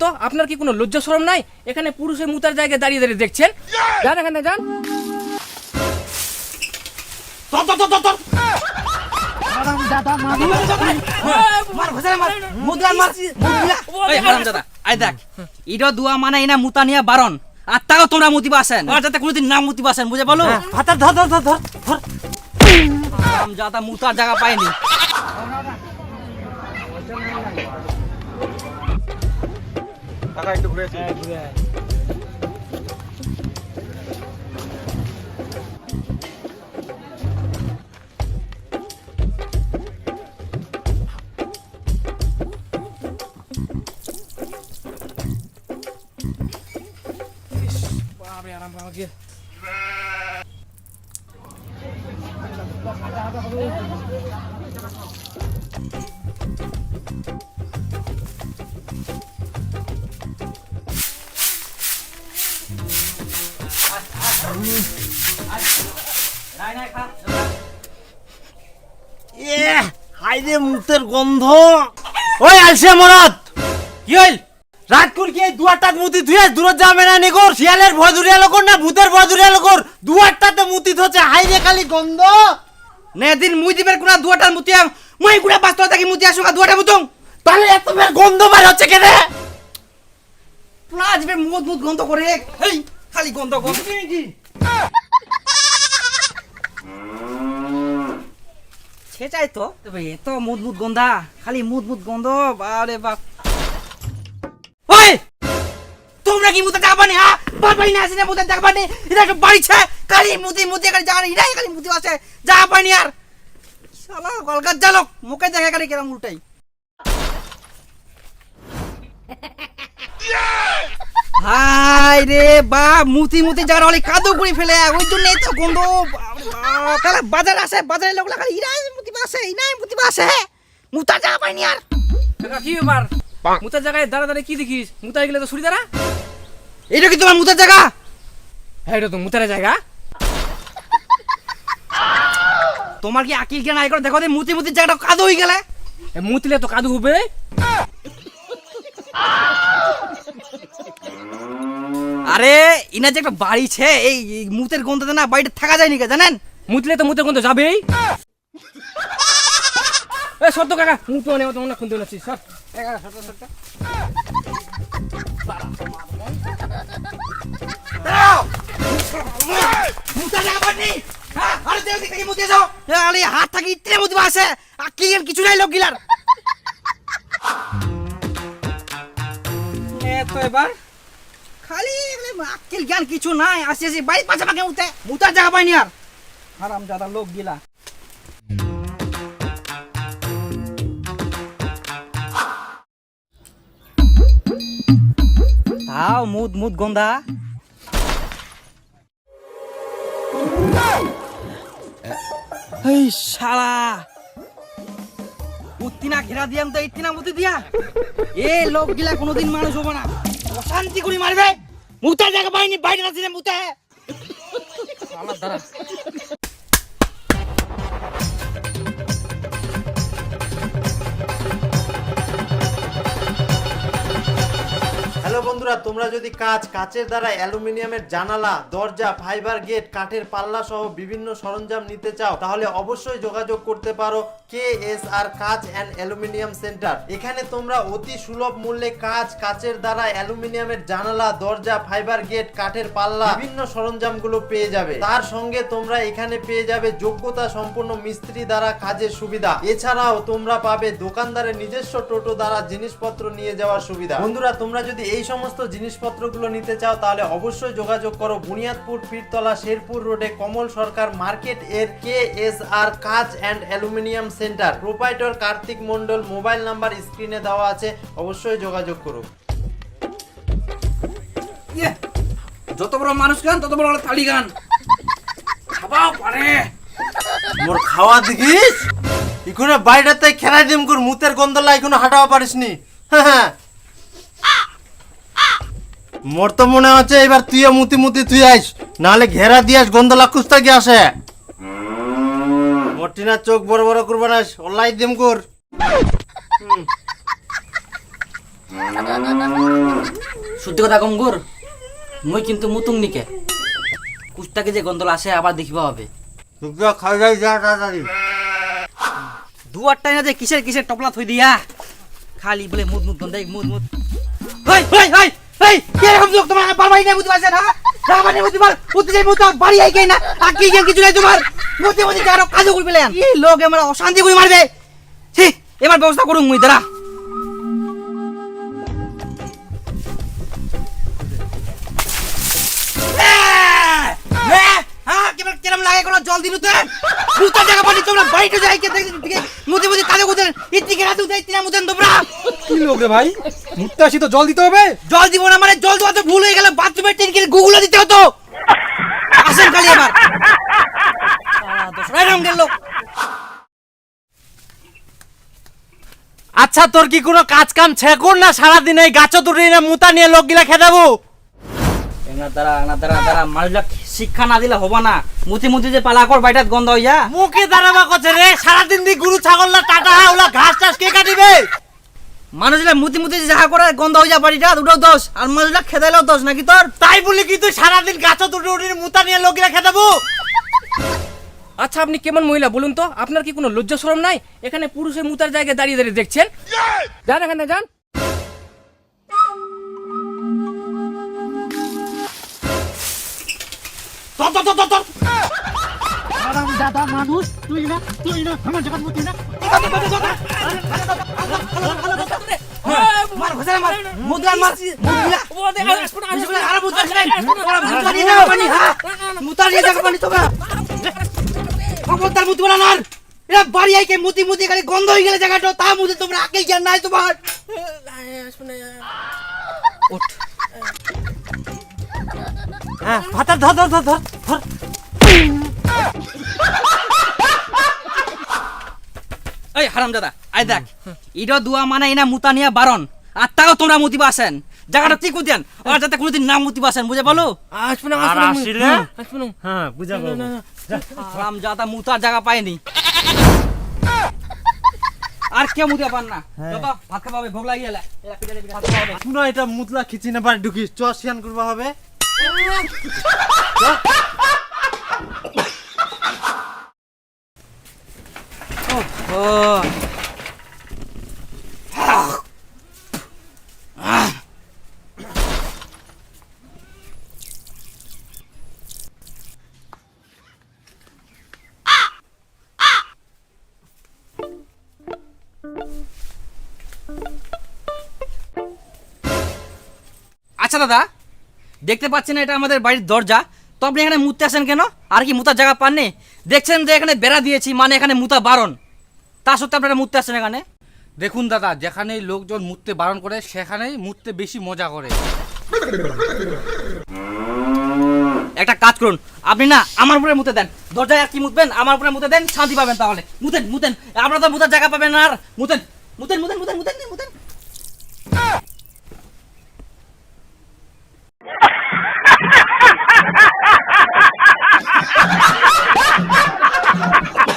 তো, আপনার কি কোনো লজ্জা শরম নাই? এখানে পুরুষের মুতার জায়গায় দাঁড়িয়ে দাঁড়িয়ে দেখছেন। যান এখানে যান। এটা দুয়া মানে এনা মুতা নিয়া বারণ আর তাও তোমরা মুতিবা আসেন আর যাতে কোনোদিন না মুতিবা আসেন বুঝে বলো ভাতার ধর ধর ধর ধর ধর যাতা মুতার জায়গা পাইনি টাকা একটু ঘুরে আসি। বাপরে আরাম আমাকে। হাইরে মুতের গন্ধ। ওই আলসে মরদ কি হইল? রাত করে কি দুয়ারটাত মুতি ধুয়ে দূরত যাবে না নিগর? শিয়ালের ভয় দূরিয়া লোকর না ভূতের ভয় দূরিয়া লোকর? দুয়ারটাতে মুতি ধোছে হাইরে খালি গন্ধ। নে দিন মুই দিবের কোনা দুয়াটার মুতিয়াম মই গুড়া বাস্ত থাকি মুতি আসুকা দুয়াটা মুতুং তাহলে এত বের গন্ধ বার হচ্ছে কেন? প্লাস বে মুদ মুদ গন্ধ করে এই খালি গন্ধ গন্ধ কি সেটাই তো তবে এত মুদ মুদ গন্ধা খালি মুদ মুদ গন্ধ বারে বাপ ওই তোমরা কি মুতে যাবানি হ্যাঁ বাবাই না আসে না মুতে যাবানি এটা তো বাড়িছে খালি মুতি মুতি করে জানি এটাই খালি মুতি আছে যা পানি আর শালা গলগাত জালক মুখে দেখা করে কেরাম উল্টাই হাই রে বাপ মুতি মুতি যারা হলে কাদো করে ফেলে ওই জন্য এত গন্ধ তাহলে বাজার আসে বাজারের লোকলা খালি ইরাই মুতি বাসে ইনাই মুতি বাসে মুতা যা পাইনি আর কাকা কি ব্যাপার? মুতার জায়গায় দাঁড়া দাঁড়িয়ে কি দেখিস? মুতায় গেলে তো ছুরি দাঁড়া। এইটা কি তোমার মুতার জায়গা? হ্যাঁ এটা তো মুতার জায়গা। তোমার কি আকিল জ্ঞান আই করে দেখো দে মুতি মুতি জায়গাটা কাদো হয়ে গেলে মুতলে তো কাদু হবে। আরে ইনা যে একটা বাড়ি ছে এই মুতের গন্ধতে না বাড়িতে থাকা যায় নাকি জানেন? মুতলে তো মুতের গন্ধ যাবেই। এ সত্য কাকা মুতো অনেক মনে খুনতে নাচ্ছিস সর। মুতা জায়গা পানি হ্যাঁ আরে দেও দিক থেকে মুতে যাও আরে হাত থাকি ইতরে মুতি বাসে আকিল জ্ঞান কিছু নাই লোক গিলার তো এবার খালি আকিল জ্ঞান কিছু নাই আসে আসে বাড়ি পাশে পাকে মুতে মুতার জায়গা পাইনি আর হারাম জাদা লোক গিলা তাও মুদ মুদ গন্ধা এই শালা উত্তিনা ঘেরা দিয়াম তো ইত্তিনা মুতি দিয়া এ লোক গিলা কোনোদিন মানুষ হবো না অশান্তি করে মারবে মুতার জায়গা পাইনি বাইরে আছে মুতে আমার দ্বারা হ্যালো বন্ধুরা, তোমরা যদি কাচের দ্বারা অ্যালুমিনিয়ামের জানালা, দরজা, ফাইবার গেট, কাঠের পাল্লা সহ বিভিন্ন সরঞ্জাম নিতে চাও তাহলে অবশ্যই যোগাযোগ করতে পারো KSR কাচ অ্যান্ড অ্যালুমিনিয়াম সেন্টার। এখানে তোমরা অতি সুলভ মূল্যে কাচের দ্বারা অ্যালুমিনিয়ামের জানালা, দরজা, ফাইবার গেট, কাঠের পাল্লা বিভিন্ন সরঞ্জামগুলো পেয়ে যাবে। তার সঙ্গে তোমরা এখানে পেয়ে যাবে যোগ্যতা সম্পন্ন মিস্ত্রি দ্বারা কাজের সুবিধা। এছাড়াও তোমরা পাবে দোকানদারের নিজস্ব টোটো দ্বারা জিনিসপত্র নিয়ে যাওয়ার সুবিধা। বন্ধুরা, তোমরা যদি এই সমস্ত জিনিসপত্রগুলো নিতে চাও তাহলে অবশ্যই যোগাযোগ করো বুনিয়াদপুর পীরতলা শেরপুর রোডে কমল সরকার মার্কেট এর KSR কাচ and aluminium centre. Proprietor Kartik Mondal. Mobile number স্ক্রিনে দেওয়া আছে, অবশ্যই যোগাযোগ করো। যত বড় মানুষ গান তত বড় তালি গান খাওয়াও পারে মোর খাওয়া দেখিস ইখনে বাইরেতে খেলাই দিম কর মুতের গন্ধলা ইখনে হাঁটাও পারিসনি। হ্যাঁ মোর তো মনে হচ্ছে এবার তুইও মুতি তুই আইস, নাহলে ঘেরা দিয়াস গন্ধলা কুস্তা কি আসে। মোটিনা চোখ বড় বড় করবার আস অল্লাই দিম কর। সত্যি কথা গঙ্গুর, মই কিন্তু মুতুং নিকে কুস্তাকে যে গন্ধল আসে আবার দেখিবা হবে। তোমরা খাই যাই যা তাড়াতাড়ি। দুয়ারটাই না যে কিসের কিসের টপলা থই দিয়া খালি বলে মুদ মুদ গন্ধাই মুদ মুদ। হাই হাই হাই হাই কে রকম লোক তোমার বাবাই না বুঝতে পারছ না? রাবানে বুঝতে পার উঠতে যাই মুত বাড়ি আই গাই না আকি গেম কিছু নাই তোমার মতে মতে যারো কাজ করি পেলেন এই লোক আমরা অশান্তি করে মারবে। ছি এবার ব্যবস্থা করুন মুই দাঁড়া। কেরম লাগে কোনো জল দিনু তো মুতার জায়গা পানি তোমরা বাড়িতে যাই কে দেখি মুতে মুতে কাজে করতে ইতি কেরা তুই তিনা মুতেন তোমরা কি লোক রে ভাই, মুততে আসি তো জল দিতে হবে। জল দিব না মানে জল দেওয়া তো ভুল হয়ে গেল, বাথরুমের ট্যাঙ্কির গুগলে দিতে হতো। আসেন খালি এবার দোসরা রঙের লোক। আচ্ছা তোর কি কোনো কাজ কাম ছেকর না সারাদিন এই গাছ তুলি না মুতা নিয়ে লোকগুলা খেদাবো? এনা দ্বারা মানুষরা শিক্ষা না দিলে হবো না। মুতি মুতি যে পালা কর বাইটাত গন্ধ হইয়া মুখে দাঁড়াবা করছে রে, সারাদিন দি গরু ছাগল না টাটা ওলা ঘাস টাস কে কাটিবে? মানুষরা মুতি মুতি যাহা করে গন্ধ হইয়া বাড়িটা দুটো দোষ, আর মানুষরা খেদাইলেও দোষ নাকি তোর? তাই বলি কি তুই সারাদিন গাছ তুলি মুতা নিয়ে লোকগুলা খেদাবো? আচ্ছা আপনি কেমন মহিলা বলুন তো, আপনার কি কোনো লজ্জা শরম নাই? এখানে পুরুষের মুতার জায়গায় দাঁড়িয়ে দাঁড়িয়ে দেখছেন। যান এখানে যান। মার ঘষা মার মুদরা মার মুতার নিয়ে জায়গা পানি তোমরা খবরদার মুতি বলা না। এরা বাড়ি আইকে মুতি মুতি খালি গন্ধ হয়ে গেলে জায়গাটা তা মুতি তোমরা আকেল জ্ঞান নাই তোমার। ওঠ হ্যাঁ ভাতা ধর ধর ধর ধর ধর। এই হারামজাদা আই দেখ ইডো দুয়া মানে এনা মুতা নিয়া বারণ, আর তাও তোমরা মুতিবা আসেন জায়গাটা ঠিক উদ্যান আর যাতে কোনোদিন না মুতিবা আসেন বুঝে বলো। আসবেন আর আসিলে আসবেন। হ্যাঁ বুঝা পাবো। হারামজাদা মুতার জায়গা পায়নি আর কে মুতে পান না। যত ভাত খাওয়া হবে ভোগ লাগিয়ে এলা এলা পিঠা দিয়ে ভাত খাওয়া হবে। শুনো এটা মুতলা খিচি না বাড়ি ঢুকিস চ সিয়ান করবা হবে। ও আচ্ছা দাদা দেখতে পাচ্ছেন এটা আমাদের বাড়ির দরজা, তো আপনি এখানে মুততে আসেন কেন? আর কি মুতার জায়গা পাননি? দেখছেন যে এখানে বেড়া দিয়েছি মানে এখানে মুতা বারণ, তা সত্ত্বেও আপনারা মুততে আসেন এখানে? দেখুন দাদা, যেখানেই লোকজন মুততে বারণ করে সেখানেই মুততে বেশি মজা করে। একটা কাজ করুন আপনি না আমার উপরে মুতে দেন, দরজায় আর কি মুতবেন আমার উপরে মুতে দেন, শান্তি পাবেন। তাহলে মুতেন মুতেন, আপনারা তো মুতার জায়গা পাবেন না। আর মুতেন মুতেন মুতেন মুতেন মুতেন মুতেন